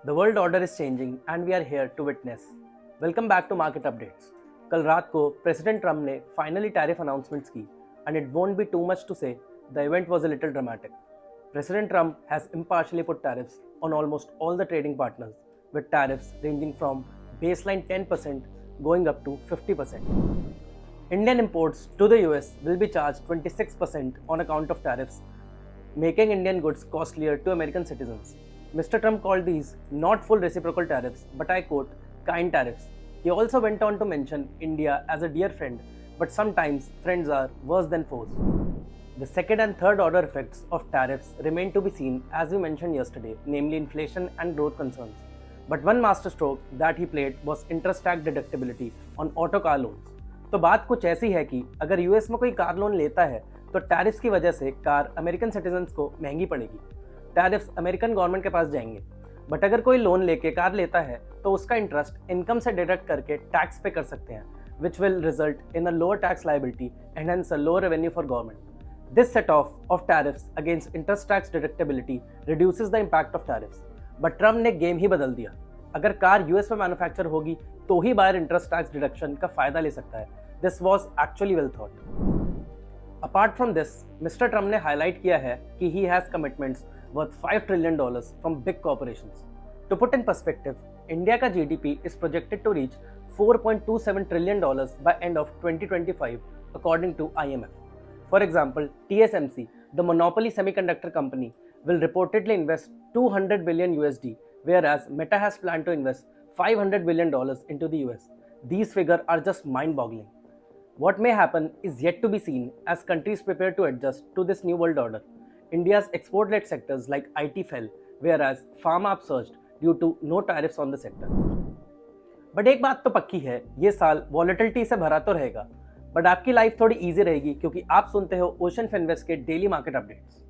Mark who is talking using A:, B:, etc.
A: The world order is changing and we are here to witness. Welcome back to Market Updates. कल रात को president Trump ने finally tariff announcements की and it won't be too much to say the event was a little dramatic. President Trump has impartially put tariffs on almost all the trading partners with tariffs ranging from baseline 10% going up to 50%. Indian imports to the US will be charged 26% on account of tariffs, making Indian goods costlier to American citizens. Mr. Trump called these not full reciprocal tariffs, but I quote, kind tariffs. He also went on to mention India as a dear friend, but sometimes friends are worse than foes. The second and third order effects of tariffs remain to be seen, as we mentioned yesterday, namely inflation and growth concerns. But one masterstroke that he played was interest tax deductibility on auto car loans. तो बात कुछ ऐसी है कि अगर US में कोई car loan लेता है तो टैरिफ्स की वजह से कार अमेरिकन सिटीजन्स को महंगी पड़ेगी। टैरिफ्स अमेरिकन गवर्नमेंट के पास जाएंगे। बट अगर कोई लोन लेके कार लेता है तो उसका इंटरेस्ट इनकम से डिडक्ट करके टैक्स पे कर सकते हैं, which will result in a lower tax liability and hence a lower revenue for government. This set-off of tariffs against interest tax deductibility reduces the impact of tariffs. But Trump ने game ही बदल दिया। अगर car US में manufacture होगी तो ही buyer interest tax deduction का फायदा ले सकता है। This was actually well thought. Apart from this, Mr. Trump ने हाईलाइट किया है कि he has commitments worth $5 trillion from big corporations. To put in perspective, India का GDP is projected to reach $4.27 trillion by end of 2025 according to IMF. For example, TSMC, the monopoly semiconductor company, will reportedly invest 200 billion USD, whereas Meta has planned to invest $500 billion into the US. These figures are just mind-boggling. What may happen is yet to be seen as countries prepare to adjust to this new world order. India's export-led sectors like IT fell, whereas pharma upsurged due to no tariffs on the sector. But एक बात तो पक्की है, ये साल volatility से भरा तो रहेगा, बट आपकी लाइफ थोड़ी इजी रहेगी क्योंकि आप सुनते हो ओशन फिनवेस्ट के डेली मार्केट अपडेट्स।